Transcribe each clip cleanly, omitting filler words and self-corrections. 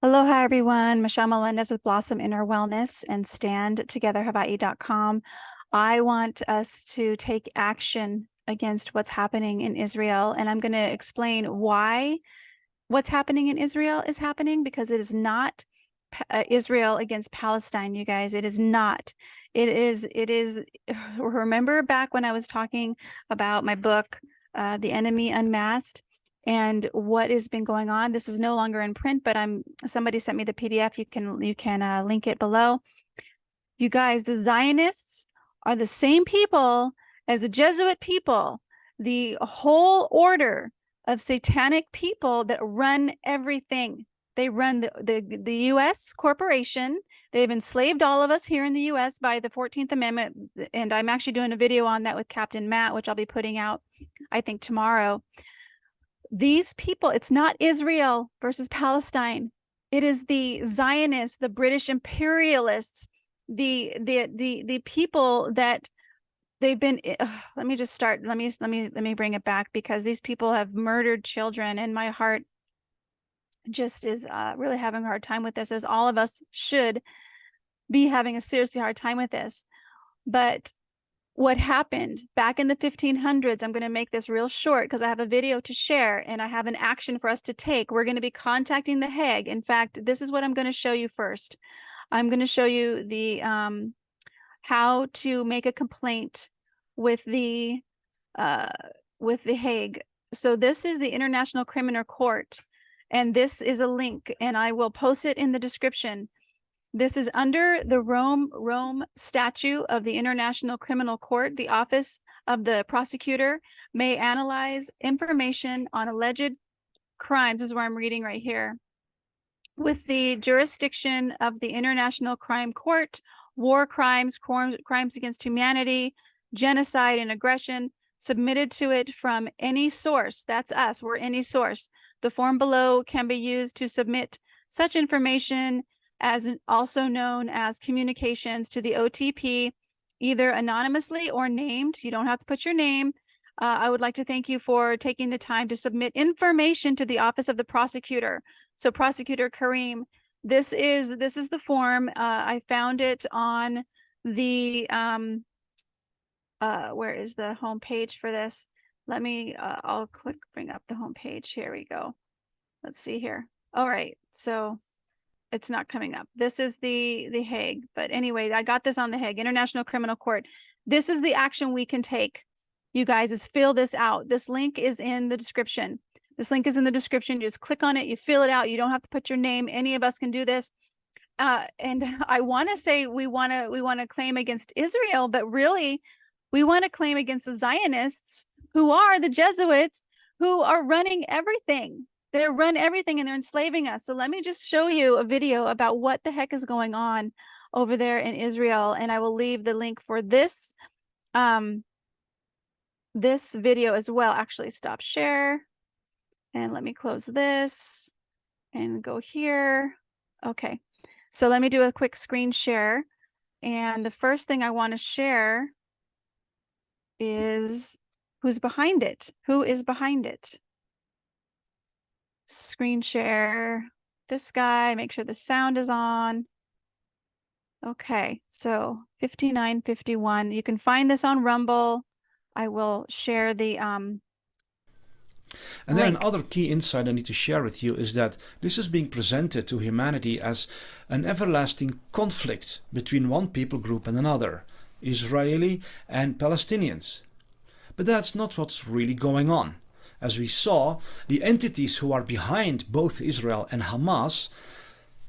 Aloha, everyone. Michelle Melendez with Blossom Inner Wellness and StandTogetherHawaii.com. I want us to take action against what's happening in Israel, and I'm going to explain why what's happening in Israel is happening, because it is not Israel against Palestine, you guys. It is not. It is. Remember back when I was talking about my book, The Enemy Unmasked, and what has been going on? This is no longer in print, but somebody sent me the PDF. You can link it below. You guys, the Zionists are the same people as the Jesuit people, the whole order of satanic people that run everything. They run the U.S. corporation. They've enslaved all of us here in the U.S. by the 14th Amendment. And I'm actually doing a video on that with Captain Matt, which I'll be putting out, I think, tomorrow. These people, it's not Israel versus Palestine. It is the Zionists, the British imperialists, the people that they've been. Let me just start. Let me bring it back, because these people have murdered children, and my heart just is really having a hard time with this, as all of us should be having a seriously hard time with this. But what happened back in the 1500s, I'm going to make this real short because I have a video to share and I have an action for us to take. We're going to be contacting the Hague. In fact, this is what I'm going to show you first. I'm going to show you the how to make a complaint with the Hague. So this is the International Criminal Court, and this is a link, and I will post it in the description. This is under the Rome Statute of the International Criminal Court. The Office of the Prosecutor may analyze information on alleged crimes, this is where I'm reading right here, with the jurisdiction of the International Crime Court, war crimes, crimes against humanity, genocide, and aggression, submitted to it from any source. That's us, we're any source. The form below can be used to submit such information, as also known as communications, to the OTP, either anonymously or named. You don't have to put your name. I would like to thank you for taking the time to submit information to the Office of the Prosecutor. So Prosecutor Kareem, this is the form. I found it on the where is the home page for this? Let me I'll bring up the home page. Here we go. Let's see here. All right, so it's not coming up. This is the Hague. But anyway, I got this on the Hague, International Criminal Court. This is the action we can take, you guys, is fill this out. This link is in the description. This link is in the description. You just click on it, you fill it out. You don't have to put your name. Any of us can do this. And I want to say we want to claim against Israel, but really we want to claim against the Zionists, who are the Jesuits, who are running everything. They run everything and they're enslaving us. So let me just show you a video about what the heck is going on over there in Israel. And I will leave the link for this, this video as well. Actually, stop share. And let me close this and go here. Okay, so let me do a quick screen share. And the first thing I want to share is who's behind it. Who is behind it? Screen share this guy, make sure the sound is on. Okay, so 5951. You can find this on Rumble. I will share the and then another key insight I need to share with you is that this is being presented to humanity as an everlasting conflict between one people group and another, Israeli and Palestinians. But that's not what's really going on. As we saw, the entities who are behind both Israel and Hamas,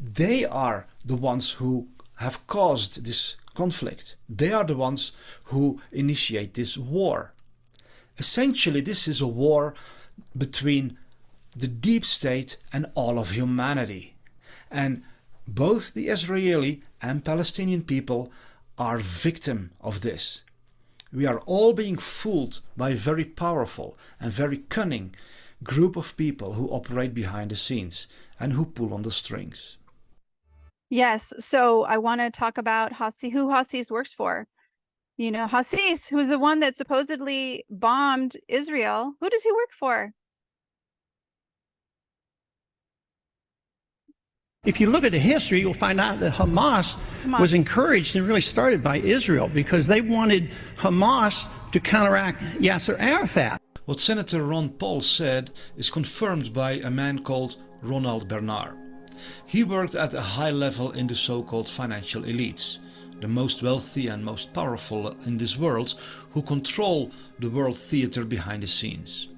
they are the ones who have caused this conflict. They are the ones who initiate this war. Essentially, this is a war between the deep state and all of humanity. And both the Israeli and Palestinian people are victim of this. We are all being fooled by a very powerful and very cunning group of people who operate behind the scenes and who pull on the strings. Yes, so I want to talk about who Hassis works for. You know, Hassis, who's the one that supposedly bombed Israel. Who does he work for? If you look at the history, you'll find out that Hamas was encouraged and really started by Israel because they wanted Hamas to counteract Yasser Arafat. What Senator Ron Paul said is confirmed by a man called Ronald Bernard. He worked at a high level in the so-called financial elites, the most wealthy and most powerful in this world, who control the world theater behind the scenes.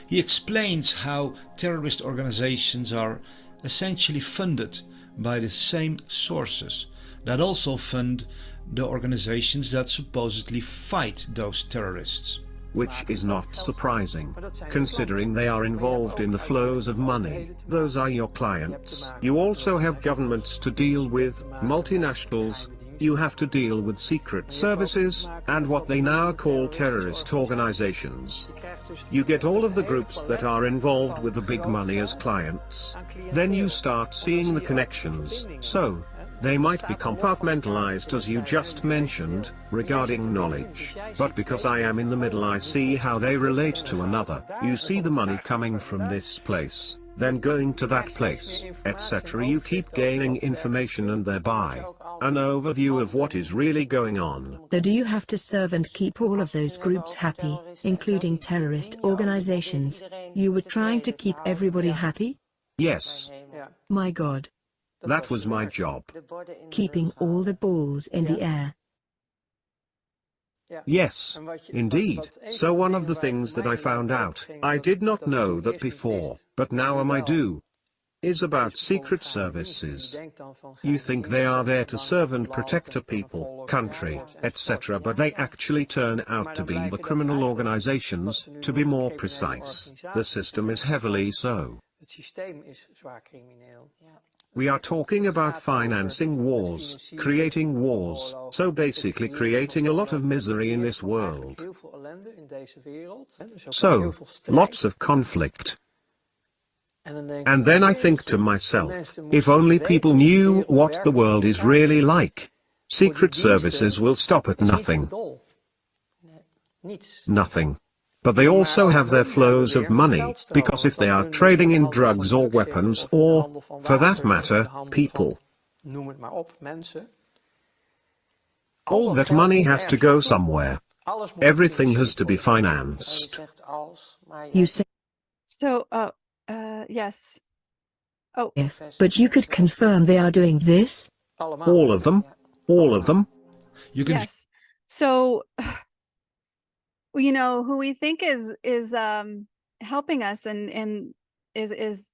He explains how terrorist organizations are essentially funded by the same sources that also fund the organizations that supposedly fight those terrorists. Which is not surprising, considering they are involved in the flows of money. Those are your clients. You also have governments to deal with, multinationals. You have to deal with secret services, and what they now call terrorist organizations. You get all of the groups that are involved with the big money as clients. Then you start seeing the connections, so they might be compartmentalized as you just mentioned, regarding knowledge. But because I am in the middle, I see how they relate to another. You see the money coming from this place, then going to that place, etc. You keep gaining information and thereby an overview of what is really going on. So do you have to serve and keep all of those groups happy, including terrorist organizations? You were trying to keep everybody happy? Yes. My God. That was my job. Keeping all the balls in the air. Yes, indeed. So one of the things that I found out, I did not know that before, but now I do, is about secret services. You think they are there to serve and protect a people, country, etc., but they actually turn out to be the criminal organizations, to be more precise. The system is heavily so. We are talking about financing wars, creating wars, so basically creating a lot of misery in this world. So, lots of conflict. And then I think to myself, if only people knew what the world is really like. Secret services will stop at nothing. Nothing. But they also have their flows of money, because if they are trading in drugs or weapons or, for that matter, people, all that money has to go somewhere. Everything has to be financed. You say So, yes. Oh, but you could confirm they are doing this? All of them? All of them? You can yes. So, you know, who we think is helping us and is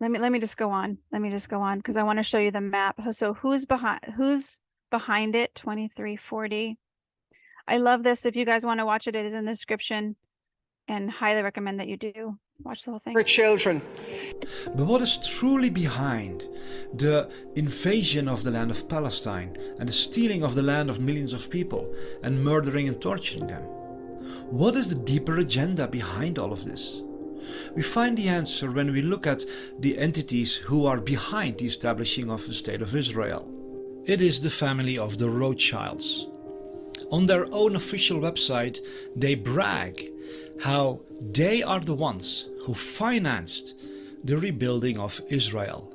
let me just go on. Let me just go on because I want to show you the map. So who's behind it? 2340. I love this. If you guys want to watch it, it is in the description, and highly recommend that you do watch the whole thing. For children. But what is truly behind the invasion of the land of Palestine and the stealing of the land of millions of people and murdering and torturing them? What is the deeper agenda behind all of this? We find the answer when we look at the entities who are behind the establishing of the State of Israel. It is the family of the Rothschilds. On their own official website, they brag how they are the ones who financed the rebuilding of Israel.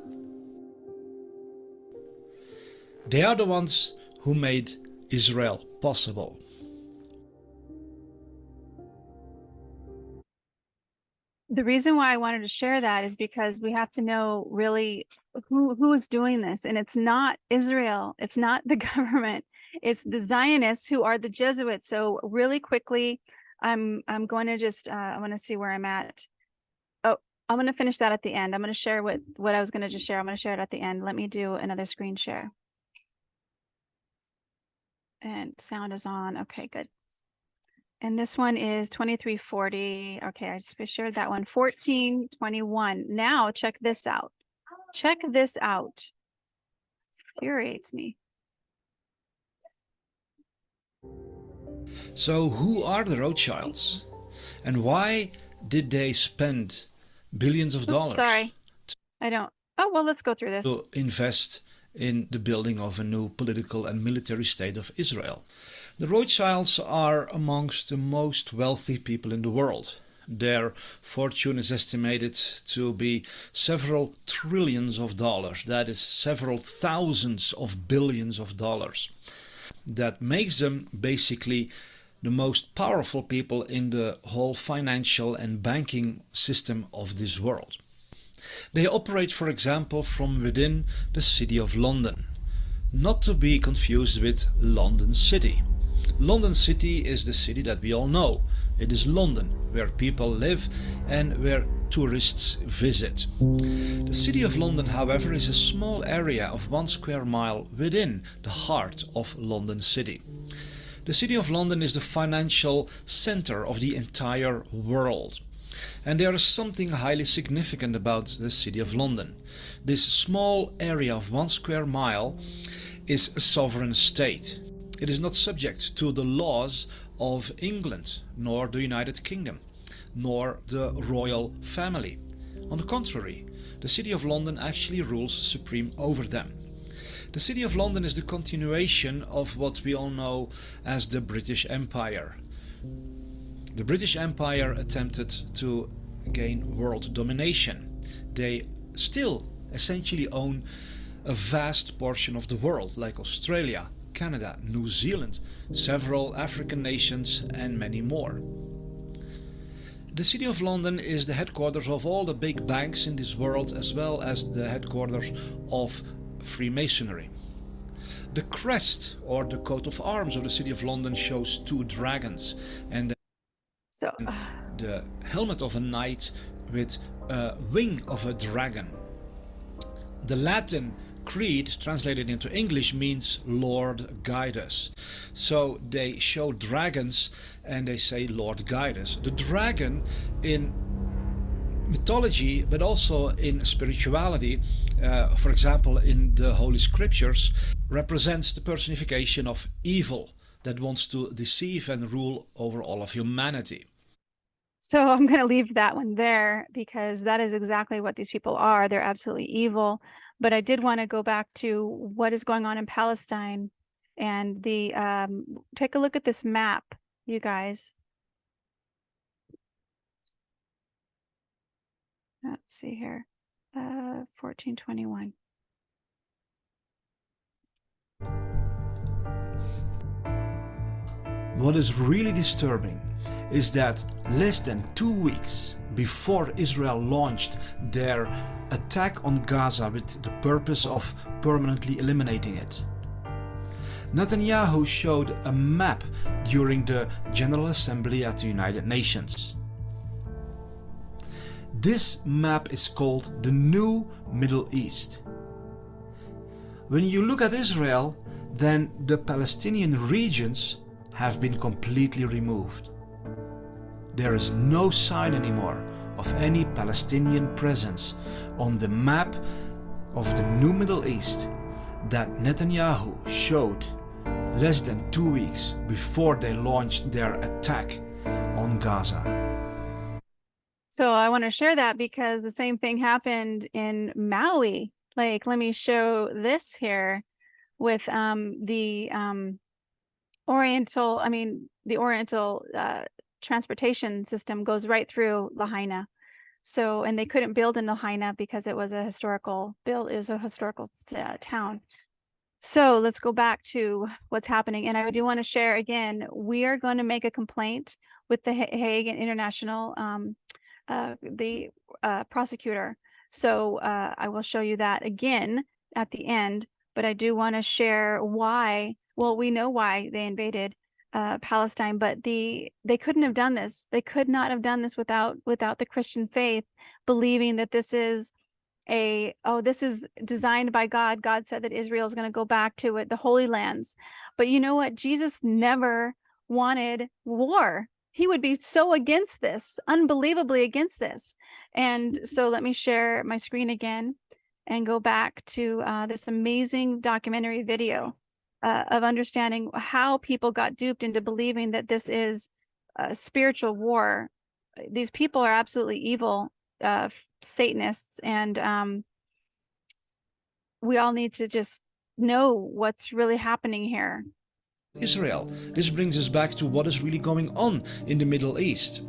They are the ones who made Israel possible. The reason why I wanted to share that is because we have to know really who is doing this, and it's not Israel, it's not the government, it's the Zionists who are the Jesuits. So really quickly, I'm going to just I want to see where I'm at. Oh, I'm going to finish that at the end. I'm going to share what I was going to just share. I'm going to share it at the end. Let me do another screen share. And sound is on. Okay, good. And this one is 2340. Okay, I just shared that one. 1421. Now check this out. Check this out. Infuriates me. So who are the Rothschilds? And why did they spend billions of dollars Sorry, I don't. Oh, well, let's go through this. to invest in the building of a new political and military state of Israel? The Rothschilds are amongst the most wealthy people in the world. Their fortune is estimated to be several trillions of dollars. That is several thousands of billions of dollars. That makes them basically the most powerful people in the whole financial and banking system of this world. They operate, for example, from within the City of London, not to be confused with London City. London City is the city that we all know. It is London, where people live and where tourists visit. The City of London, however, is a small area of 1 square mile within the heart of London City. The City of London is the financial center of the entire world. And there is something highly significant about the City of London. This small area of 1 square mile is a sovereign state. It is not subject to the laws of England, nor the United Kingdom, nor the royal family. On the contrary, the City of London actually rules supreme over them. The City of London is the continuation of what we all know as the British Empire. The British Empire attempted to gain world domination. They still essentially own a vast portion of the world, like Australia, Canada, New Zealand, several African nations and many more. The City of London is the headquarters of all the big banks in this world, as well as the headquarters of Freemasonry. The crest or the coat of arms of the City of London shows 2 dragons, and the helmet of a knight with a wing of a dragon. The Latin creed, translated into English, means Lord guide us. So they show dragons and they say Lord guide us. The dragon in mythology, but also in spirituality, for example in the Holy Scriptures, represents the personification of evil that wants to deceive and rule over all of humanity. So I'm going to leave that one there because that is exactly what these people are. They're absolutely evil. But I did want to go back to what is going on in Palestine and the take a look at this map, you guys. Let's see here. 1421. What is really disturbing is that less than 2 weeks before Israel launched their attack on Gaza with the purpose of permanently eliminating it, Netanyahu showed a map during the General Assembly at the United Nations. This map is called the New Middle East. When you look at Israel, then the Palestinian regions have been completely removed. There is no sign anymore of any Palestinian presence on the map of the New Middle East that Netanyahu showed less than 2 weeks before they launched their attack on Gaza. So I want to share that because the same thing happened in Maui. Like, let me show this here with the Oriental transportation system goes right through Lahaina. So, and they couldn't build in Lahaina because it was a historical town. So let's go back to what's happening. And I do want to share again, we are going to make a complaint with the Hague and International, the prosecutor. So I will show you that again at the end, but I do want to share why. Well, we know why they invaded Palestine, but they couldn't have done this. They could not have done this without the Christian faith, believing that this is this is designed by God. God said that Israel is going to go back to it, the Holy Lands. But you know what? Jesus never wanted war. He would be so against this, unbelievably against this. And so let me share my screen again and go back to this amazing documentary video of understanding how people got duped into believing that this is a spiritual war. These people are absolutely evil Satanists, and we all need to just know what's really happening here. Israel. This brings us back to what is really going on in the Middle East.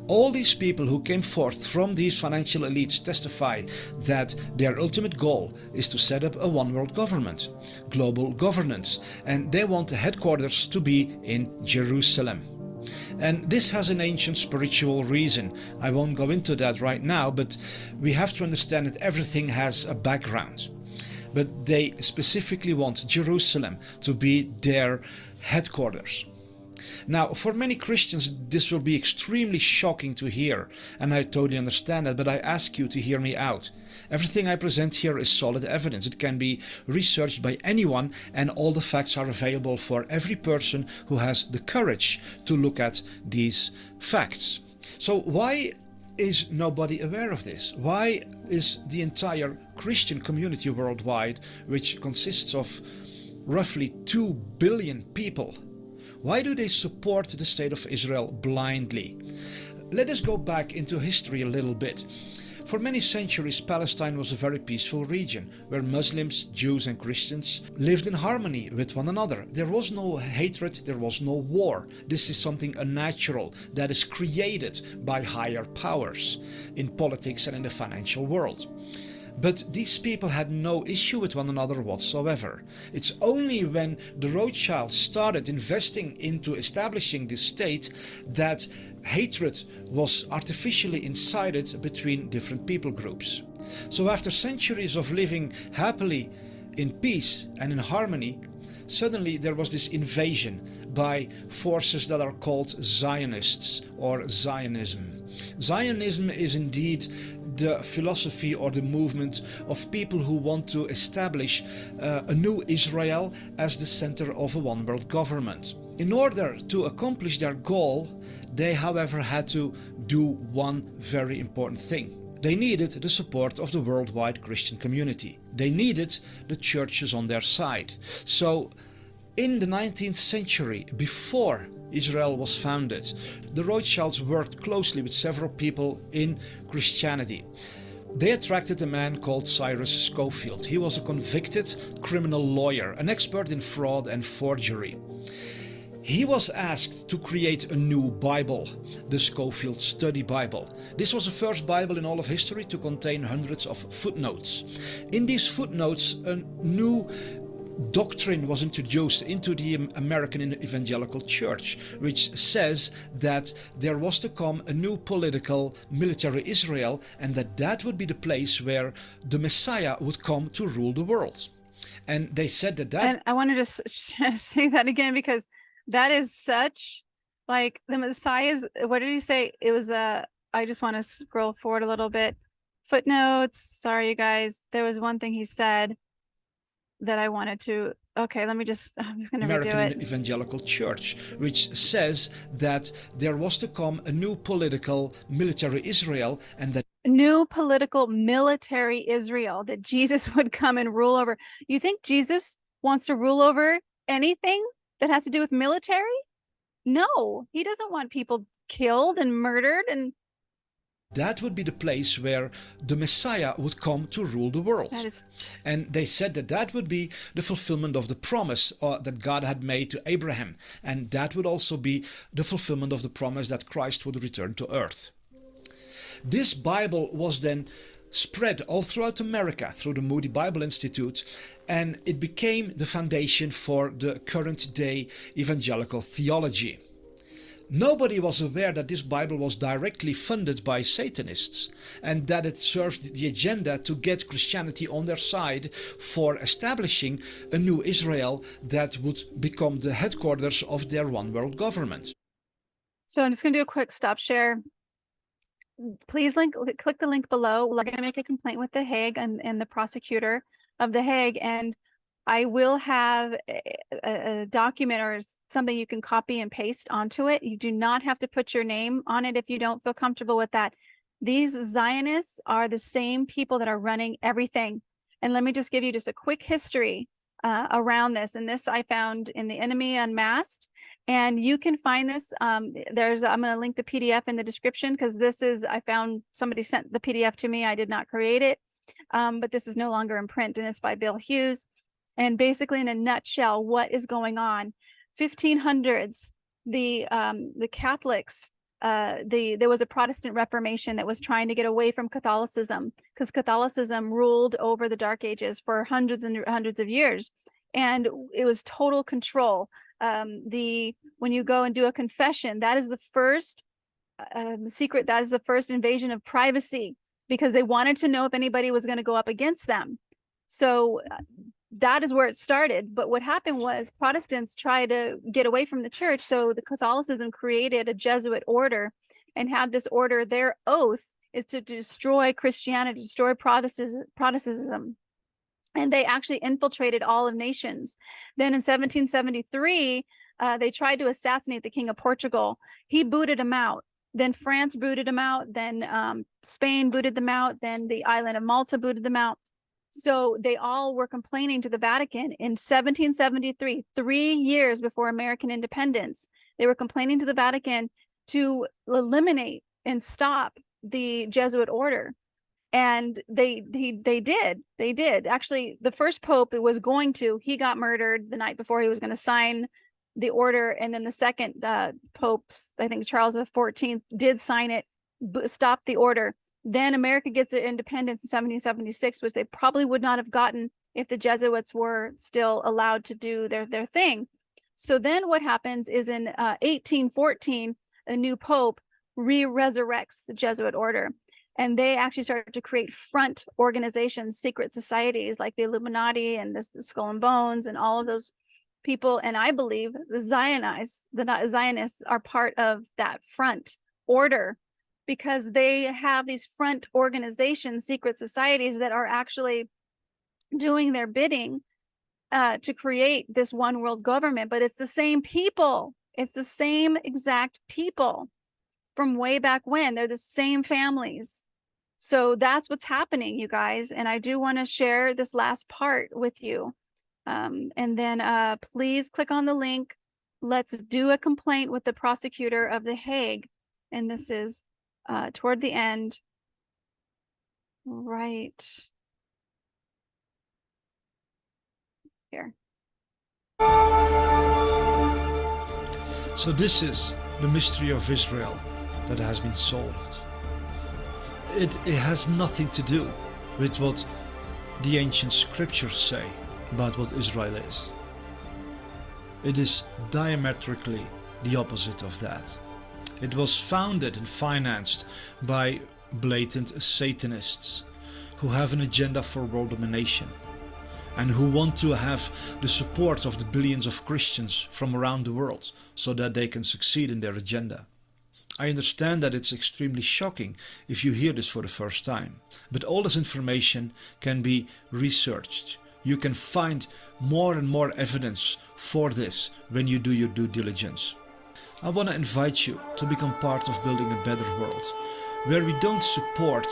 All these people who came forth from these financial elites testify that their ultimate goal is to set up a one world government, global governance, and they want the headquarters to be in Jerusalem. And this has an ancient spiritual reason. I won't go into that right now, but we have to understand that everything has a background. But they specifically want Jerusalem to be their headquarters. Now, for many Christians, this will be extremely shocking to hear, and I totally understand that, but I ask you to hear me out. Everything I present here is solid evidence. It can be researched by anyone, and all the facts are available for every person who has the courage to look at these facts. So why is nobody aware of this? Why is the entire Christian community worldwide, which consists of roughly 2 billion people, why do they support the state of Israel blindly? Let us go back into history a little bit. For many centuries, Palestine was a very peaceful region where Muslims, Jews and Christians lived in harmony with one another. There was no hatred, there was no war. This is something unnatural that is created by higher powers in politics and in the financial world. But these people had no issue with one another whatsoever. It's only when the Rothschilds started investing into establishing this state that hatred was artificially incited between different people groups. So after centuries of living happily in peace and in harmony, suddenly there was this invasion by forces that are called Zionists or Zionism. Zionism is indeed the philosophy or the movement of people who want to establish a new Israel as the center of a one world government. In order to accomplish their goal, they however had to do one very important thing. They needed the support of the worldwide Christian community. They needed the churches on their side. So in the 19th century, before Israel was founded, the Rothschilds worked closely with several people in Christianity. They attracted a man called Cyrus Scofield. He was a convicted criminal lawyer, an expert in fraud and forgery. He was asked to create a new Bible, the Scofield Study Bible. This was the first Bible in all of history to contain hundreds of footnotes. In these footnotes, a new doctrine was introduced into the American Evangelical Church, which says that there was to come a new political military Israel, and that would be the place where the Messiah would come to rule the world. And they said that And I wanted to say that again, because that is such, like, the Messiah's, what did he say? It was I just want to scroll forward a little bit. Footnotes, sorry you guys, there was one thing he said that I wanted to, okay, I'm just going to redo it. American Evangelical Church, which says that there was to come a new political military Israel, and that new political military Israel, that Jesus would come and rule over. You think Jesus wants to rule over anything that has to do with military? No, he doesn't want people killed and murdered, and that would be the place where the Messiah would come to rule the world. And they said that that would be the fulfillment of the promise that God had made to Abraham. And that would also be the fulfillment of the promise that Christ would return to earth. This Bible was then spread all throughout America through the Moody Bible Institute, and it became the foundation for the current day evangelical theology. Nobody was aware that this Bible was directly funded by Satanists, and that it served the agenda to get Christianity on their side for establishing a new Israel that would become the headquarters of their one world government. So I'm just going to do a quick stop share. Please click the link below. We're going to make a complaint with the Hague and the prosecutor of the Hague, and I will have a document or something you can copy and paste onto it. You do not have to put your name on it if you don't feel comfortable with that. These Zionists are the same people that are running everything. And let me just give you just a quick history around this. And this I found in The Enemy Unmasked. And you can find this. I'm going to link the PDF in the description, because this is, I found somebody sent the PDF to me. I did not create it, but this is no longer in print, and it's by Bill Hughes. And basically, in a nutshell, what is going on? 1500s, the Catholics there was a Protestant Reformation that was trying to get away from Catholicism, because Catholicism ruled over the Dark Ages for hundreds and hundreds of years, and it was total control. When you go and do a confession, that is the first secret, that is the first invasion of privacy, because they wanted to know if anybody was going to go up against them. So that is where it started. But what happened was Protestants tried to get away from the church. So the Catholicism created a Jesuit order and had this order. Their oath is to destroy Christianity, destroy Protestantism. And they actually infiltrated all of nations. Then in 1773, they tried to assassinate the King of Portugal. He booted him out. Then France booted him out. Then Spain booted them out. Then the island of Malta booted them out. So they all were complaining to the Vatican in 1773, 3 years before American independence. They were complaining to the Vatican to eliminate and stop the Jesuit order. And they did. Actually, the first pope he got murdered the night before he was going to sign the order. And then the second popes, I think Charles XIV, did sign it, stop the order. Then America gets their independence in 1776, which they probably would not have gotten if the Jesuits were still allowed to do their thing. So then what happens is in 1814, a new pope resurrects the Jesuit order. And they actually started to create front organizations, secret societies like the Illuminati and the Skull and Bones and all of those people. And I believe the Zionists are part of that front order, because they have these front organizations, secret societies that are actually doing their bidding to create this one world government. But it's the same people. It's the same exact people from way back when. They're the same families. So that's what's happening, you guys. And I do want to share this last part with you. And then please click on the link. Let's do a complaint with the prosecutor of The Hague. And this is toward the end, right here. So this is the mystery of Israel that has been solved. It has nothing to do with what the ancient scriptures say about what Israel is. It is diametrically the opposite of that. It was founded and financed by blatant Satanists who have an agenda for world domination and who want to have the support of the billions of Christians from around the world so that they can succeed in their agenda. I understand that it's extremely shocking if you hear this for the first time, but all this information can be researched. You can find more and more evidence for this when you do your due diligence. I want to invite you to become part of building a better world, where we don't support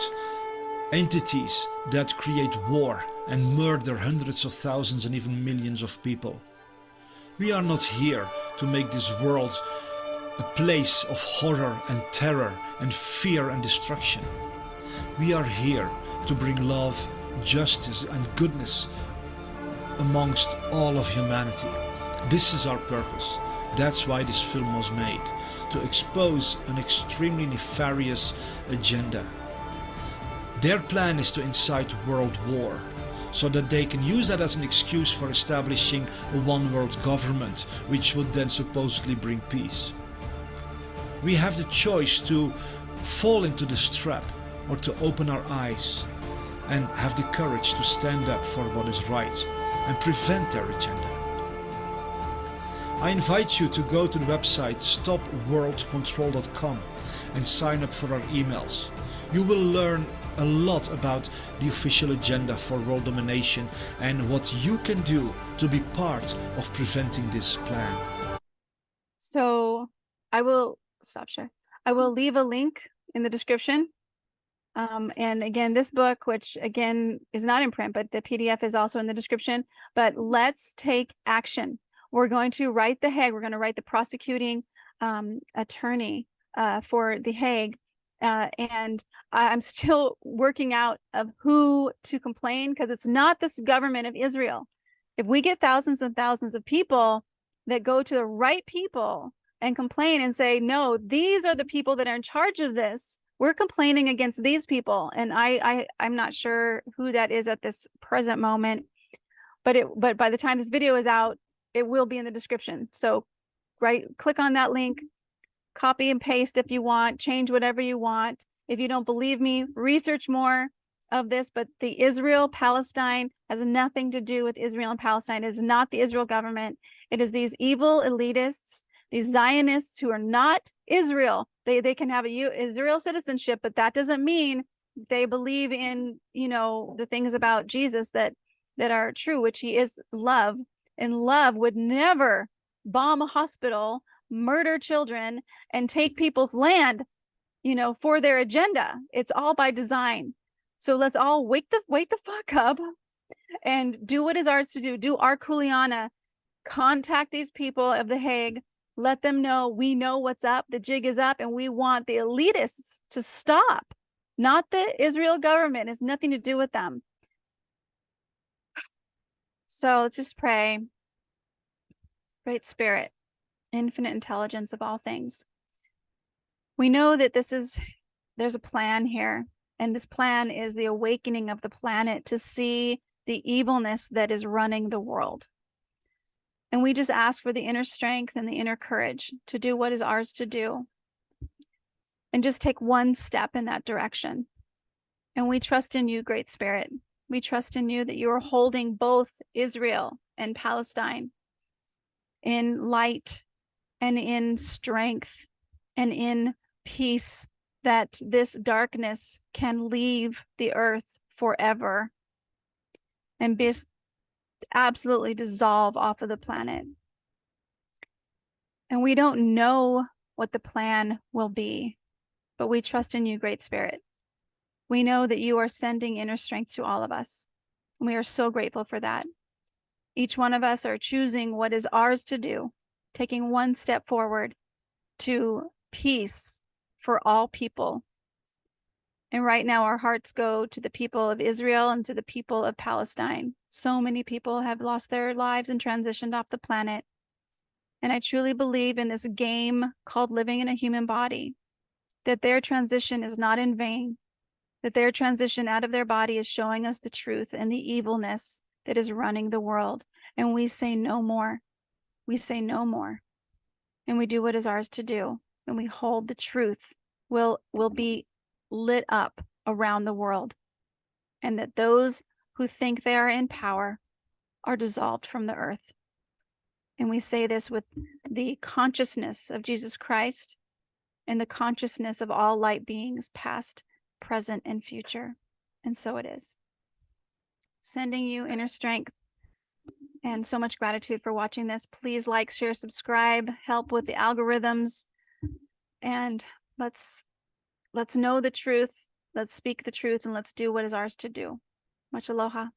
entities that create war and murder hundreds of thousands and even millions of people. We are not here to make this world a place of horror and terror and fear and destruction. We are here to bring love, justice and goodness amongst all of humanity. This is our purpose. That's why this film was made, to expose an extremely nefarious agenda. Their plan is to incite world war, so that they can use that as an excuse for establishing a one world government, which would then supposedly bring peace. We have the choice to fall into this trap or to open our eyes and have the courage to stand up for what is right and prevent their agenda. I invite you to go to the website stopworldcontrol.com and sign up for our emails. You will learn a lot about the official agenda for world domination and what you can do to be part of preventing this plan. So I will leave a link in the description. And again, this book, which again is not in print, but the PDF is also in the description. But let's take action. We're going to write The Hague. We're going to write the prosecuting attorney for The Hague. And I'm still working out of who to complain, because it's not this government of Israel. If we get thousands and thousands of people that go to the right people and complain and say, no, these are the people that are in charge of this. We're complaining against these people. And I'm not sure who that is at this present moment, but by the time this video is out, it will be in the description. So click on that link, copy and paste if you want, change whatever you want. If you don't believe me, research more of this, but the Israel-Palestine has nothing to do with Israel and Palestine. It is not the Israel government. It is these evil elitists, these Zionists who are not Israel. They can have a Israel citizenship, but that doesn't mean they believe in, the things about Jesus that are true, which he is love. And love would never bomb a hospital, murder children, and take people's land, for their agenda. It's all by design. So let's all wake the fuck up and do what is ours to do. Do our kuleana. Contact these people of the Hague. Let them know we know what's up. The jig is up, and we want the elitists to stop. Not the Israel government. It has nothing to do with them. So let's just pray. Great Spirit, infinite intelligence of all things. We know that there's a plan here. And this plan is the awakening of the planet to see the evilness that is running the world. And we just ask for the inner strength and the inner courage to do what is ours to do. And just take one step in that direction. And we trust in you, Great Spirit. We trust in you that you are holding both Israel and Palestine in light and in strength and in peace, that this darkness can leave the earth forever and be absolutely dissolve off of the planet. And we don't know what the plan will be, but we trust in you, Great Spirit. We know that you are sending inner strength to all of us. And we are so grateful for that. Each one of us are choosing what is ours to do, taking one step forward to peace for all people. And right now our hearts go to the people of Israel and to the people of Palestine. So many people have lost their lives and transitioned off the planet. And I truly believe in this game called living in a human body, that their transition is not in vain, that their transition out of their body is showing us the truth and the evilness that is running the world. And we say no more. We say no more. And we do what is ours to do. And we hold the truth will be lit up around the world. And that those who think they are in power are dissolved from the earth. And we say this with the consciousness of Jesus Christ and the consciousness of all light beings, past, present, and future. And so it is. Sending you inner strength and so much gratitude for watching this. Please like, share, subscribe, help with the algorithms. And let's know the truth. Let's speak the truth, and let's do what is ours to do. Much aloha.